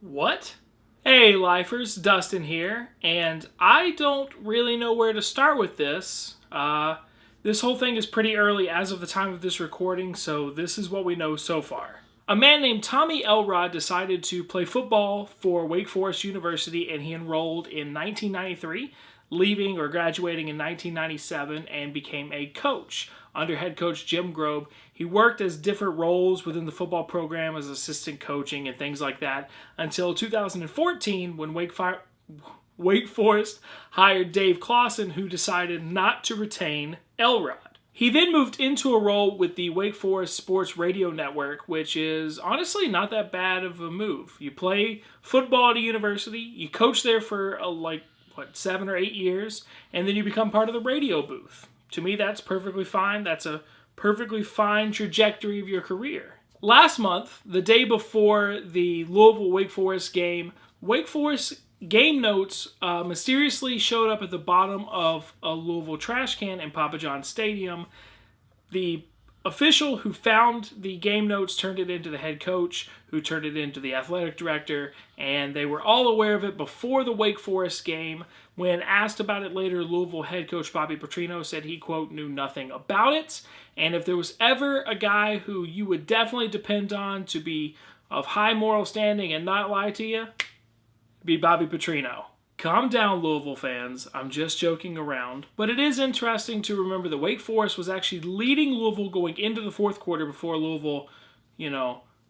What? Hey, lifers, Dustin here, and I don't really know where to start with this. This whole thing is pretty early as of the time of this recording, so this is what we know so far. A man named Tommy Elrod decided to play football for Wake Forest University, and he enrolled in 1993, leaving or graduating in 1997, and became a coach. Under head coach Jim Grobe, he worked as different roles within the football program as assistant coaching and things like that until 2014 when Wake Forest hired Dave Clawson, who decided not to retain Elrod. He then moved into a role with the Wake Forest Sports Radio Network, which is honestly not that bad of a move. You play football at a university, you coach there for 7 or 8 years, and then you become part of the radio booth. To me, that's perfectly fine. That's a perfectly fine trajectory of your career. Last month, the day before the Louisville-Wake Forest game, Wake Forest game notes mysteriously showed up at the bottom of a Louisville trash can in Papa John's Stadium. The official who found the game notes turned it into the head coach, who turned it into the athletic director, and they were all aware of it before the Wake Forest game. When asked about it later, Louisville head coach Bobby Petrino said he, quote, knew nothing about it, and if there was ever a guy who you would definitely depend on to be of high moral standing and not lie to you, it'd be Bobby Petrino. Calm down, Louisville fans. I'm just joking around. But it is interesting to remember that Wake Forest was actually leading Louisville going into the fourth quarter before Louisville,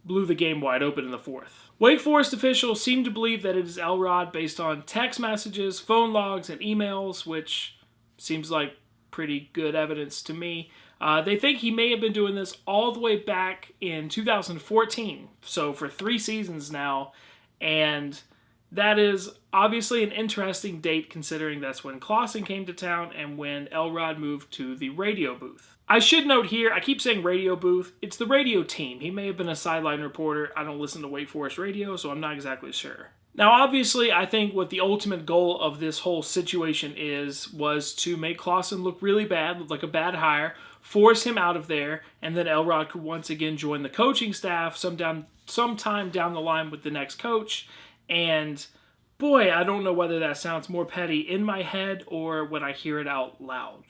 blew the game wide open in the fourth. Wake Forest officials seem to believe that it is Elrod based on text messages, phone logs, and emails, which seems like pretty good evidence to me. They think he may have been doing this all the way back in 2014, so for 3 seasons now, and that is obviously an interesting date considering that's when Clawson came to town and when Elrod moved to the radio booth. I should note here, I keep saying radio booth, it's the radio team. He may have been a sideline reporter. I don't listen to Wake Forest radio, so I'm not exactly sure. Now, obviously, I think what the ultimate goal of this whole situation was to make Clawson look really bad, look like a bad hire, force him out of there, and then Elrod could once again join the coaching staff sometime down the line with the next coach. And boy, I don't know whether that sounds more petty in my head or when I hear it out loud.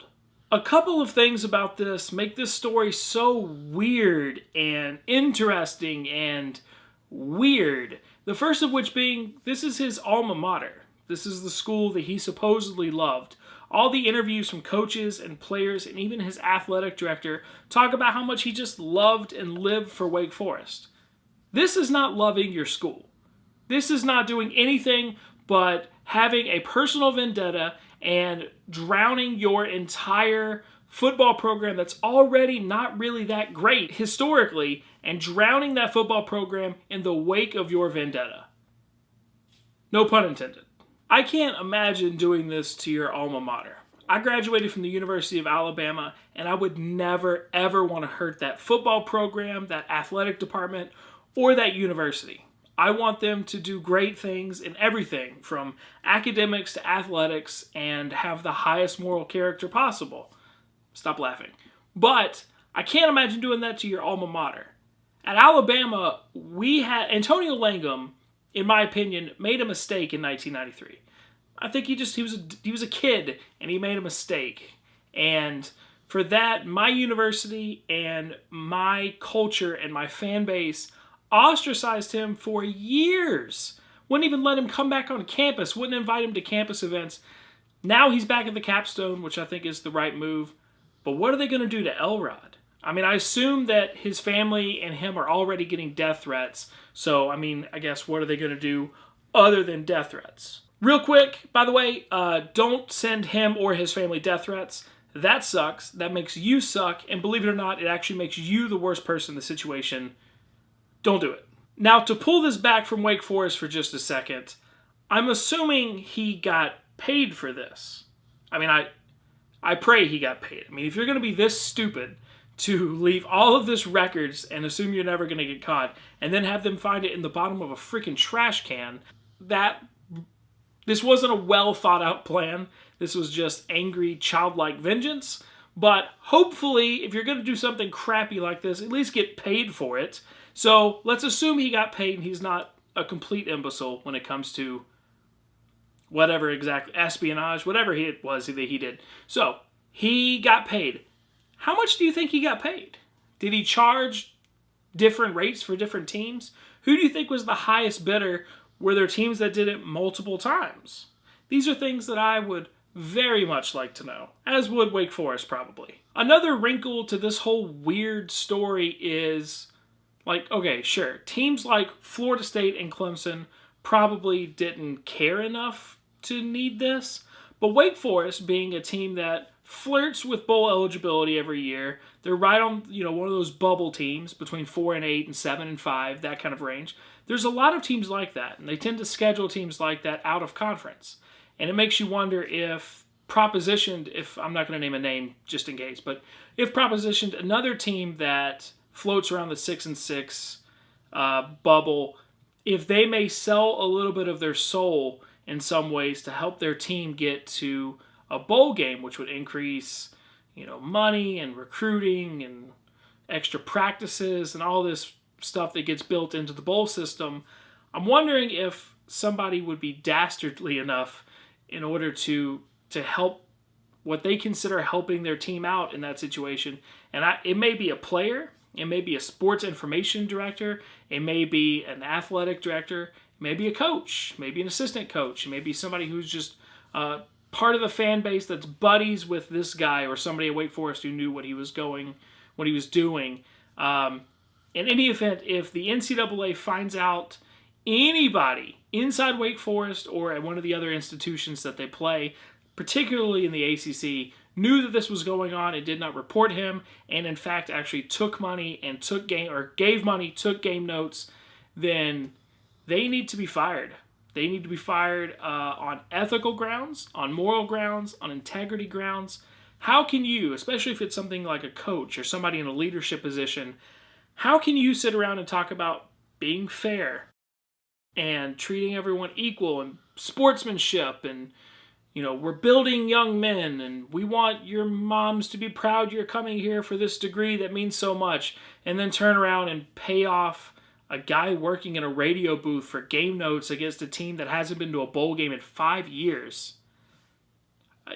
A couple of things about this make this story so weird and interesting and weird. The first of which being, this is his alma mater. This is the school that he supposedly loved. All the interviews from coaches and players and even his athletic director talk about how much he just loved and lived for Wake Forest. This is not loving your school. This is not doing anything but having a personal vendetta and drowning your entire football program that's already not really that great historically, and drowning that football program in the wake of your vendetta. No pun intended. I can't imagine doing this to your alma mater. I graduated from the University of Alabama, and I would never, ever want to hurt that football program, that athletic department, or that university. I want them to do great things in everything from academics to athletics and have the highest moral character possible. Stop laughing. But I can't imagine doing that to your alma mater. At Alabama, we had Antonio Langham, in my opinion, made a mistake in 1993. I think he was a kid and he made a mistake. And for that, my university and my culture and my fan base ostracized him for years. Wouldn't even let him come back on campus. Wouldn't invite him to campus events. Now he's back at the capstone, which I think is the right move. But what are they going to do to Elrod? I mean, I assume that his family and him are already getting death threats. So, I guess what are they going to do other than death threats? Real quick, by the way, don't send him or his family death threats. That sucks. That makes you suck. And believe it or not, it actually makes you the worst person in the situation. Don't do it. Now, to pull this back from Wake Forest for just a second, I'm assuming he got paid for this. I pray he got paid. If you're going to be this stupid to leave all of this records and assume you're never going to get caught, and then have them find it in the bottom of a freaking trash can, this wasn't a well thought out plan. This was just angry, childlike vengeance. But hopefully, if you're going to do something crappy like this, at least get paid for it. So let's assume he got paid and he's not a complete imbecile when it comes to whatever exactly, espionage, whatever it was that he did. So, he got paid. How much do you think he got paid? Did he charge different rates for different teams? Who do you think was the highest bidder? Were there teams that did it multiple times? These are things that I would very much like to know, as would Wake Forest probably. Another wrinkle to this whole weird story is, like, okay, sure, teams like Florida State and Clemson probably didn't care enough to need this, but Wake Forest, being a team that flirts with bowl eligibility every year, they're right on, one of those bubble teams between 4-8 and 7-5, that kind of range. There's a lot of teams like that, and they tend to schedule teams like that out of conference. And it makes you wonder if propositioned, if I'm not going to name a name just in case, but if propositioned another team that floats around the 6-6 bubble, if they may sell a little bit of their soul in some ways to help their team get to a bowl game, which would increase, money and recruiting and extra practices and all this stuff that gets built into the bowl system. I'm wondering if somebody would be dastardly enough in order to help what they consider helping their team out in that situation. And it may be a player, it may be a sports information director, it may be an athletic director, it may be a coach, maybe an assistant coach, it may be somebody who's just part of the fan base that's buddies with this guy or somebody at Wake Forest who knew what he was doing. In any event, if the NCAA finds out anybody inside Wake Forest or at one of the other institutions that they play, particularly in the ACC, knew that this was going on and did not report him, and in fact actually took money and gave money, took game notes, then they need to be fired. They need to be fired on ethical grounds, on moral grounds, on integrity grounds. How can you, especially if it's something like a coach or somebody in a leadership position, how can you sit around and talk about being fair and treating everyone equal and sportsmanship and, we're building young men and we want your moms to be proud you're coming here for this degree that means so much, and then turn around and pay off a guy working in a radio booth for game notes against a team that hasn't been to a bowl game in 5 years?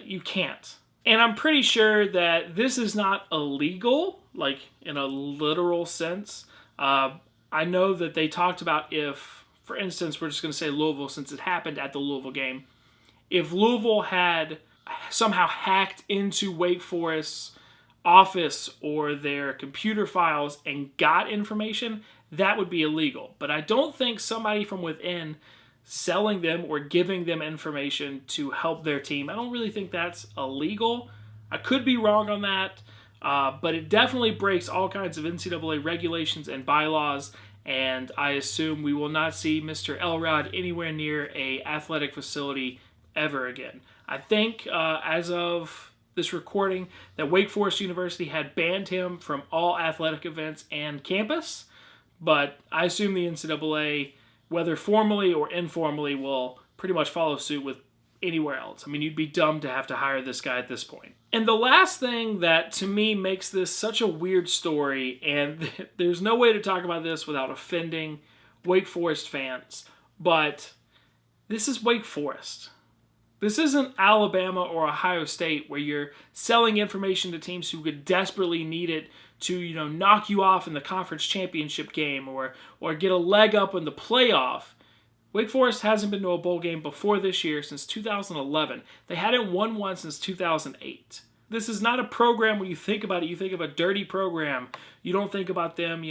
You can't. And I'm pretty sure that this is not illegal, like in a literal sense. I know that they talked about if, for instance, we're just going to say Louisville since it happened at the Louisville game. If Louisville had somehow hacked into Wake Forest's office or their computer files and got information, that would be illegal. But I don't think somebody from within selling them or giving them information to help their team, I don't really think that's illegal. I could be wrong on that, but it definitely breaks all kinds of NCAA regulations and bylaws, and I assume we will not see Mr. Elrod anywhere near an athletic facility ever again. I think as of this recording that Wake Forest University had banned him from all athletic events and campus, but I assume the NCAA, whether formally or informally, will pretty much follow suit with anywhere else. I mean, you'd be dumb to have to hire this guy at this point. And the last thing that, to me, makes this such a weird story, and there's no way to talk about this without offending Wake Forest fans, but this is Wake Forest. This isn't Alabama or Ohio State where you're selling information to teams who could desperately need it to, knock you off in the conference championship game or get a leg up in the playoff. Wake Forest hasn't been to a bowl game before this year since 2011. They hadn't won one since 2008. This is not a program when you think about it, you think of a dirty program. You don't think about them,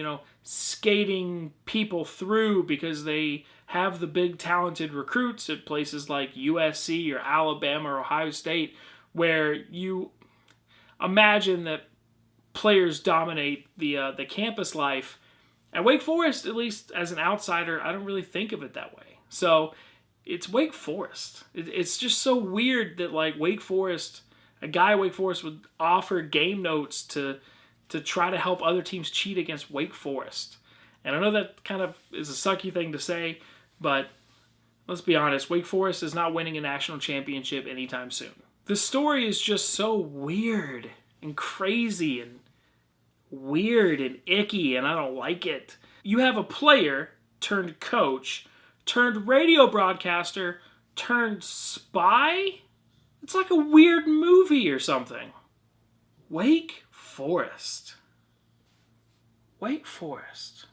skating people through because they have the big talented recruits at places like USC or Alabama or Ohio State, where you imagine that players dominate the campus life. At Wake Forest, at least as an outsider, I don't really think of it that way. So it's Wake Forest. It's just so weird that Wake Forest, a guy at Wake Forest would offer game notes to try to help other teams cheat against Wake Forest. And I know that kind of is a sucky thing to say, but let's be honest, Wake Forest is not winning a national championship anytime soon. The story is just so weird and crazy and weird and icky, and I don't like it. You have a player turned coach turned radio broadcaster turned spy? It's like a weird movie or something. Wake Forest. Wake Forest.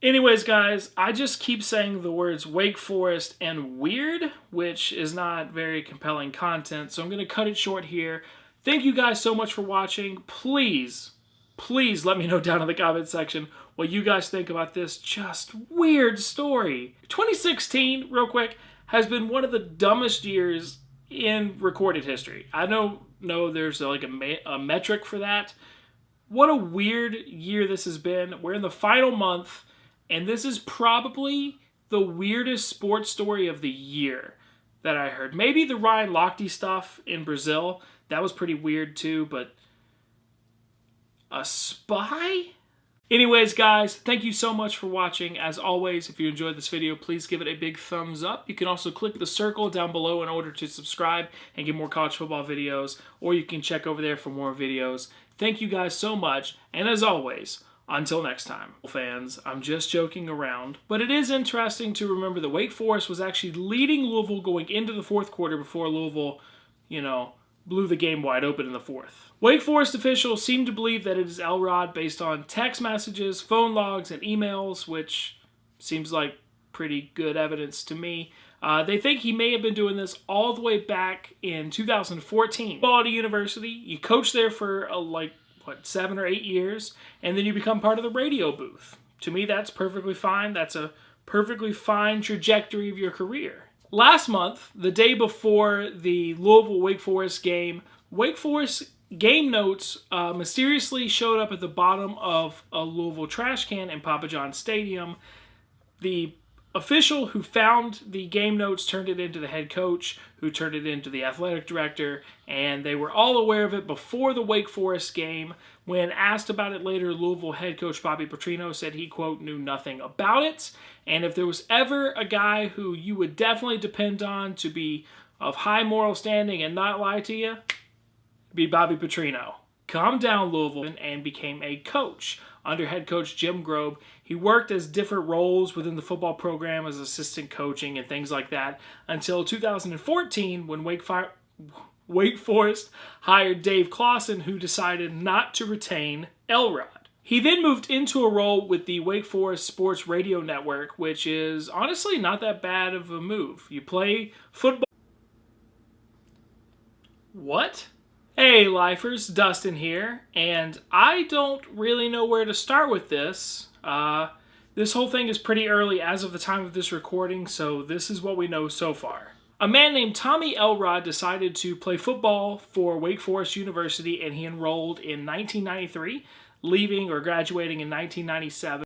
Anyways, guys, I just keep saying the words Wake Forest and weird, which is not very compelling content, so I'm going to cut it short here. Thank you guys so much for watching. Please let me know down in the comment section what you guys think about this just weird story. 2016, real quick, has been one of the dumbest years in recorded history. I don't know there's like a metric for that. What a weird year this has been. We're in the final month, and this is probably the weirdest sports story of the year that I heard. Maybe the Ryan Lochte stuff in Brazil. That was pretty weird too, but a spy? Anyways, guys, thank you so much for watching. As always, if you enjoyed this video, please give it a big thumbs up. You can also click the circle down below in order to subscribe and get more college football videos, or you can check over there for more videos. Thank you guys so much, and as always, until next time. Fans, I'm just joking around, but it is interesting to remember that Wake Forest was actually leading Louisville going into the fourth quarter before Louisville, blew the game wide open in the fourth. Wake Forest officials seem to believe that it is Elrod based on text messages, phone logs, and emails, which seems like pretty good evidence to me. They think he may have been doing this all the way back in 2014. Quality University, you coach there for 7 or 8 years, and then you become part of the radio booth. To me, that's perfectly fine. That's a perfectly fine trajectory of your career. Last month, the day before the Louisville-Wake Forest game, Wake Forest game notes mysteriously showed up at the bottom of a Louisville trash can in Papa John's Stadium. The official who found the game notes turned it into the head coach, who turned it into the athletic director, and they were all aware of it before the Wake Forest game. When asked about it later, Louisville head coach Bobby Petrino said he, quote, knew nothing about it. And if there was ever a guy who you would definitely depend on to be of high moral standing and not lie to you, it'd be Bobby Petrino. Calmed down Louisville and became a coach. Under head coach Jim Grobe, he worked as different roles within the football program as assistant coaching and things like that until 2014 when Wake Forest hired Dave Clawson, who decided not to retain Elrod. He then moved into a role with the Wake Forest Sports Radio Network, which is honestly not that bad of a move. You play football. What? Hey lifers, Dustin here, and I don't really know where to start with this. This whole thing is pretty early as of the time of this recording, so this is what we know so far. A man named Tommy Elrod decided to play football for Wake Forest University, and he enrolled in 1993, leaving or graduating in 1997.